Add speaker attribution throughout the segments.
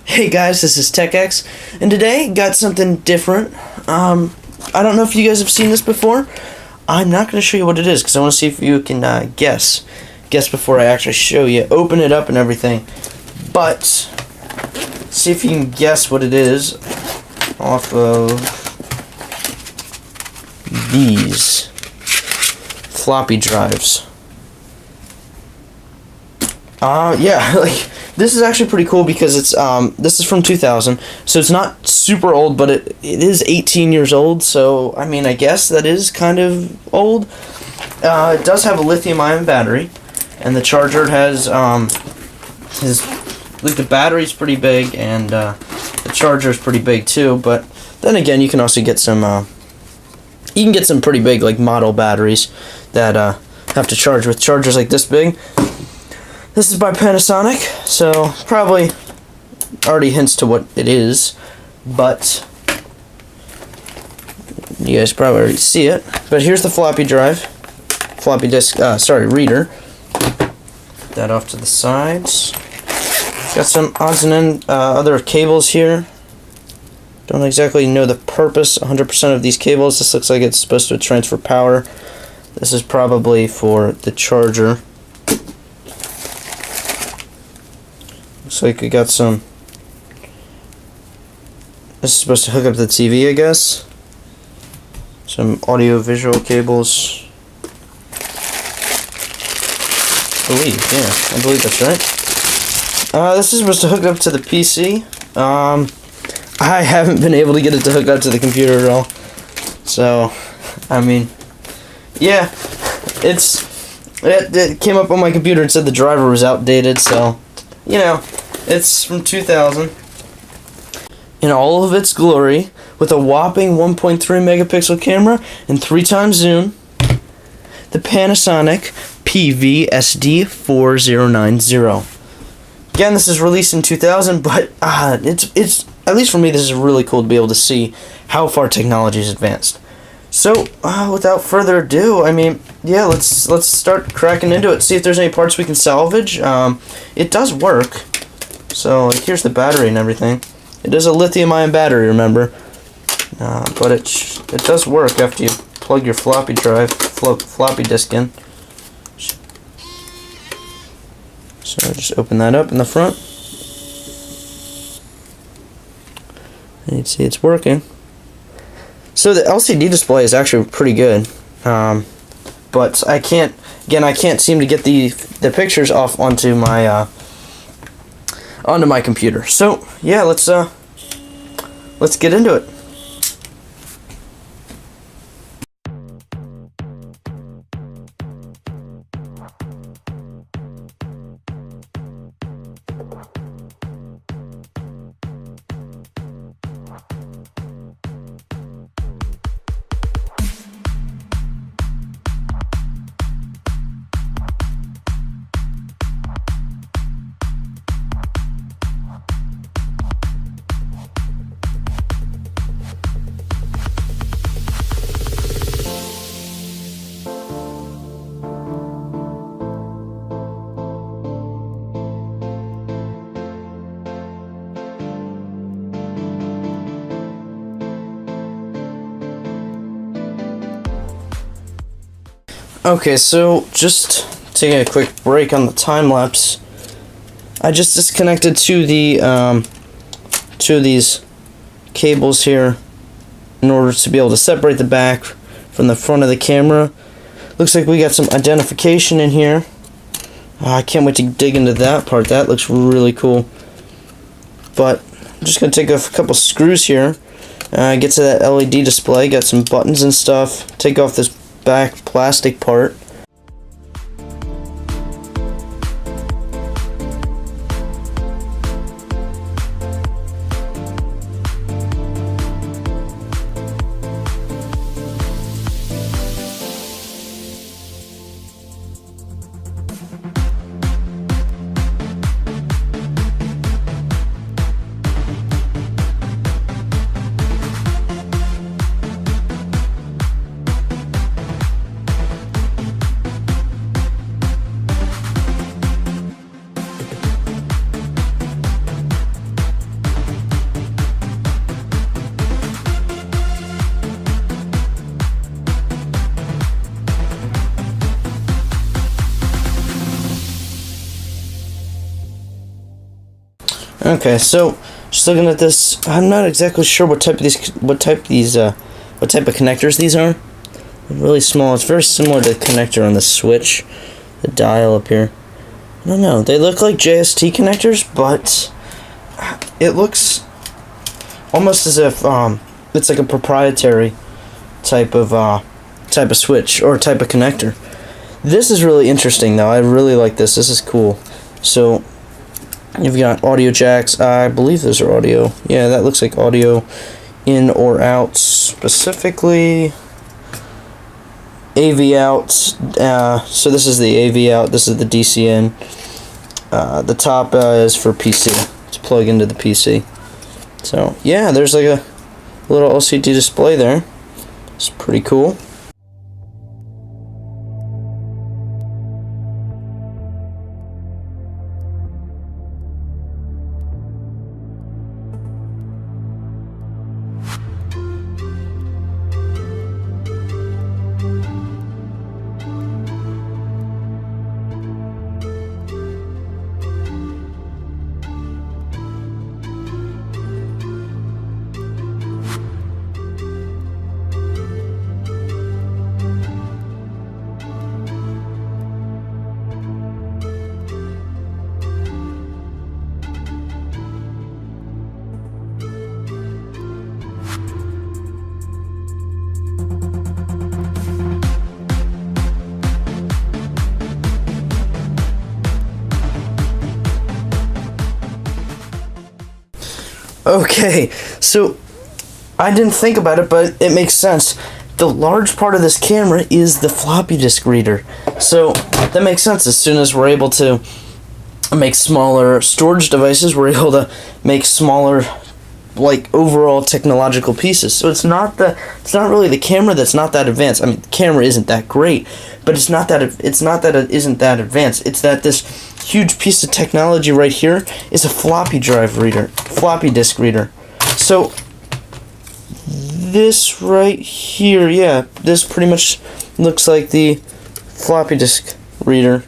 Speaker 1: Hey guys, this is TechX, and today got something different. I don't know if you guys have seen this before. I'm not going to show you what it is because I want to see if you can guess before I actually show you. Open it up and everything, but see if you can guess what it is off of these floppy drives. Yeah, like. This is actually pretty cool because it's this is from 2000, so it's not super old, but it is 18 years old, so I mean, I guess that is kind of old. It does have a lithium-ion battery, and the charger has like the battery's pretty big, and the charger is pretty big too. But then again, you can also get some pretty big like model batteries that have to charge with chargers like this big. This is by Panasonic, so probably already hints to what it is, but you guys probably already see it. But here's the floppy drive, floppy disk, reader. Put that off to the sides. Got some odds and ends, other cables here. Don't exactly know the purpose 100% of these cables. This looks like it's supposed to transfer power. This is probably for the charger. Looks like we got some. This is supposed to hook up to the TV, I guess. Some audio visual cables. I believe that's right. This is supposed to hook up to the PC. I haven't been able to get it to hook up to the computer at all. So, I mean, yeah, it came up on my computer and said the driver was outdated, so, you know. It's from 2000, in all of its glory, with a whopping 1.3 megapixel camera and 3x zoom. The Panasonic PV-SD4090. Again, this is released in 2000, but it's at least for me, this is really cool to be able to see how far technology has advanced. So, without further ado, I mean, yeah, let's start cracking into it. See if there's any parts we can salvage. It does work. So, like, here's the battery and everything. It is a lithium-ion battery, remember? But it does work after you plug your floppy drive, floppy disk in. So, just open that up in the front. And you can see it's working. So, the LCD display is actually pretty good. But I can't seem to get the pictures off onto my computer. So yeah, let's get into it. Okay, so just taking a quick break on the time lapse. I just disconnected two of these cables here in order to be able to separate the back from the front of the camera. Looks like we got some identification in here. I can't wait to dig into that part. That looks really cool. But I'm just going to take off a couple screws here. Get to that LED display. Got some buttons and stuff. Take off this back plastic part. Okay, so just looking at this, I'm not exactly sure what type of connectors these are. They're really small. It's very similar to the connector on the switch, the dial up here. I don't know. They look like JST connectors, but it looks almost as if it's like a proprietary type of switch or type of connector. This is really interesting, though. I really like this. This is cool. So you've got audio jacks. I believe those are audio. Yeah, that looks like audio in or out. Specifically, AV out. So this is the AV out. This is the DC in. The top is for PC. To plug into the PC. So yeah, there's like a little LCD display there. It's pretty cool. Okay, so I didn't think about it, but it makes sense. The large part of this camera is the floppy disk reader. So that makes sense. As soon as we're able to make smaller storage devices, we're able to make smaller, like, overall technological pieces. So it's not really the camera that's not that advanced. I mean, the camera isn't that great, but it's not that it isn't that advanced. It's that this huge piece of technology right here is a floppy disk reader. So this right here, yeah, this pretty much looks like the floppy disk reader.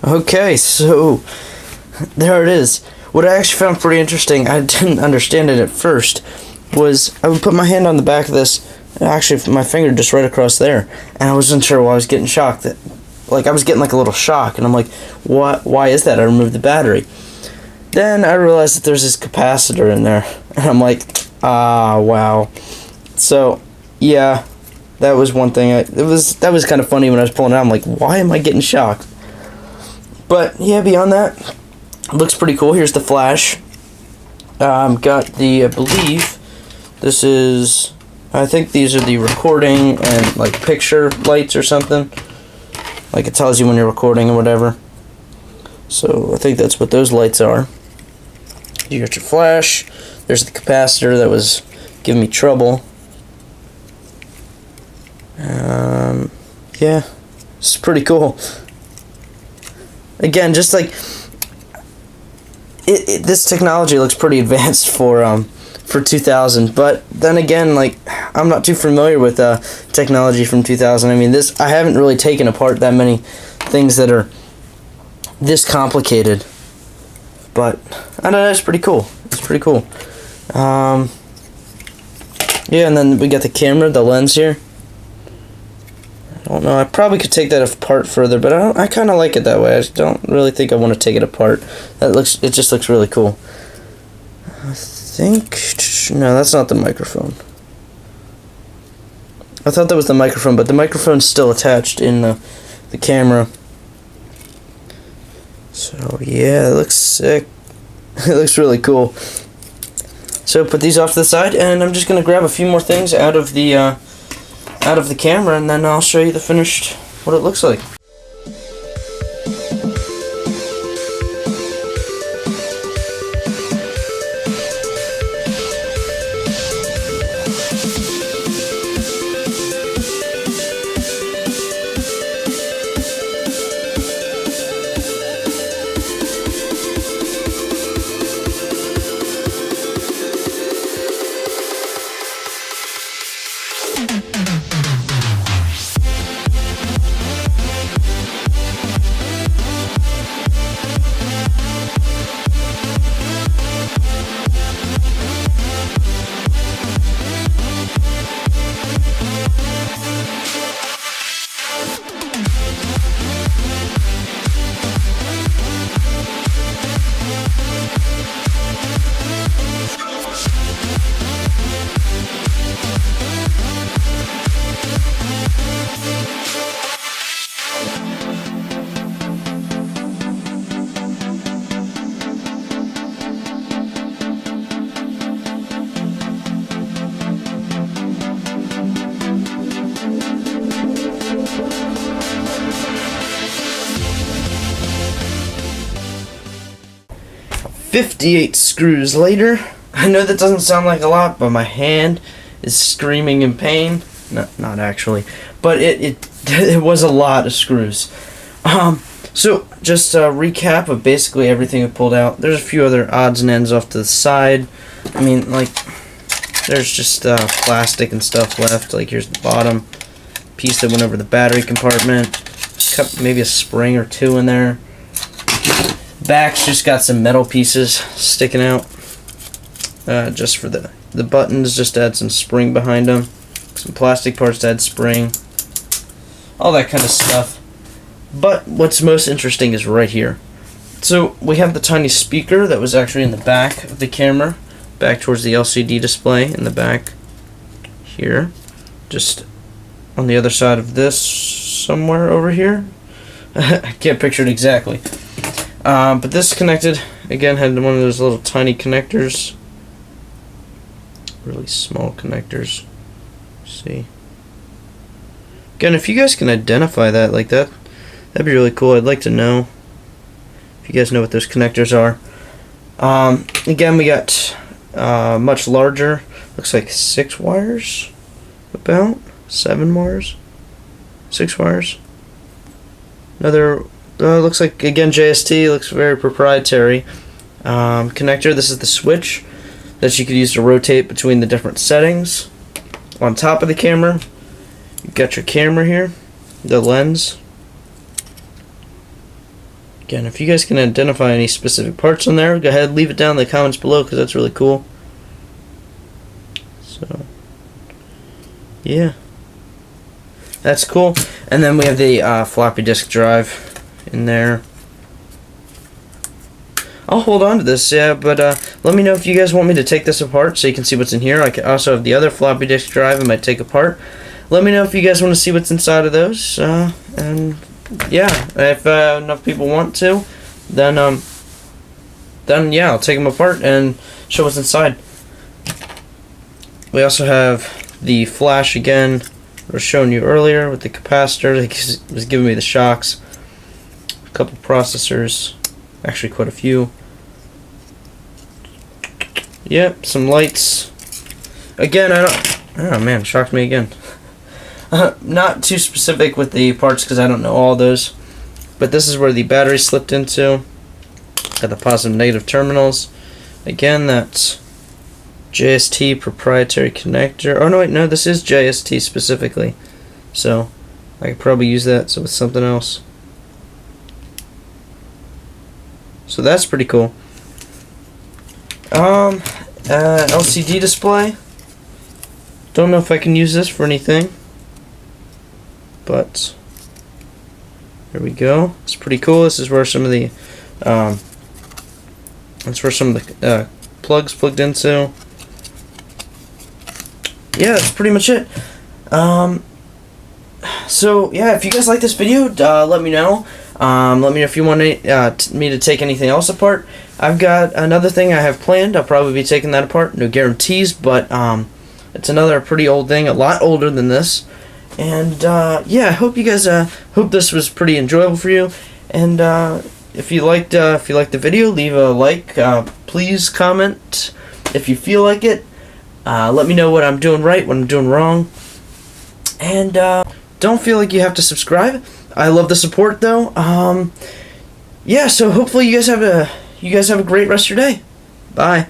Speaker 1: Okay, so there it is. What I actually found pretty interesting, I didn't understand it at first, was I would put my hand on the back of this, actually my finger just right across there, and I wasn't sure why I was getting shocked. Like, I was getting like a little shock, and I'm like, what? Why is that? I removed the battery. Then I realized that there's this capacitor in there, and I'm like, wow. So, yeah, that was one thing. That was kind of funny when I was pulling it out. I'm like, why am I getting shocked? But yeah, beyond that, it looks pretty cool. Here's the flash. Got the, I believe, this is, I think these are the recording and like picture lights or something. Like it tells you when you're recording or whatever. So I think that's what those lights are. You got your flash. There's the capacitor that was give me trouble. Yeah, it's pretty cool. Again, just like this technology looks pretty advanced for 2000, but then again, like, I'm not too familiar with technology from 2000. I mean, I haven't really taken apart that many things that are this complicated, but I don't know, it's pretty cool. It's pretty cool. Yeah, and then we got the camera, the lens here. I don't know, I probably could take that apart further, but I kind of like it that way. I don't really think I want to take it apart. It just looks really cool. I think, no, that's not the microphone. I thought that was the microphone, but the microphone's still attached in the camera. So yeah, it looks sick. It looks really cool. So put these off to the side, and I'm just gonna grab a few more things out of the camera, and then I'll show you the finished, what it looks like. "58 screws later." I know that doesn't sound like a lot, but my hand is screaming in pain. Not actually, but it was a lot of screws. So just a recap of basically everything we pulled out. There's a few other odds and ends off to the side. I mean, like, there's just plastic and stuff left. Like, here's the bottom piece that went over the battery compartment. Maybe a spring or two in there. Back's just got some metal pieces sticking out, just for the buttons, just to add some spring behind them. Some plastic parts to add spring. All that kind of stuff. But what's most interesting is right here. So we have the tiny speaker that was actually in the back of the camera, back towards the LCD display in the back here. Just on the other side of this, somewhere over here. I can't picture it exactly. But this connected, again, had one of those little tiny connectors. Really small connectors. See? Again, if you guys can identify that like that, that'd be really cool. I'd like to know if you guys know what those connectors are. Again, we got much larger, looks like 6 wires, about 7 wires, 6 wires. Another, looks like, again, JST, looks very proprietary. Connector, this is the switch that you could use to rotate between the different settings. On top of the camera, you've got your camera here, the lens. Again, if you guys can identify any specific parts on there, go ahead, leave it down in the comments below, because that's really cool. So, yeah. That's cool. And then we have the floppy disk drive in there. I'll hold on to this, yeah, but let me know if you guys want me to take this apart so you can see what's in here. I also have the other floppy disk drive I might take apart. Let me know if you guys want to see what's inside of those. And yeah, if enough people want to, then yeah, I'll take them apart and show what's inside. We also have the flash again, I was showing you earlier with the capacitor that was giving me the shocks. A couple processors, actually quite a few. Yep, some lights. again, oh man, shocked me again. Not too specific with the parts because I don't know all those. But this is where the battery slipped into. Got the positive and negative terminals. Again, that's JST proprietary connector. Oh no, wait, no, this is JST specifically. So I could probably use that with something else. So that's pretty cool. LCD display. Don't know if I can use this for anything, but there we go. It's pretty cool. This is where some of the plugs plugged into. Yeah, that's pretty much it. So yeah, if you guys like this video, let me know. Let me know if you want me to take anything else apart. I've got another thing I have planned. I'll probably be taking that apart. No guarantees, but it's another pretty old thing, a lot older than this. And yeah, I hope you guys hope this was pretty enjoyable for you. And if you liked the video, leave a like. Please comment if you feel like it. Let me know what I'm doing right, what I'm doing wrong. And don't feel like you have to subscribe. I love the support though. Yeah, so hopefully you guys have a great rest of your day. Bye.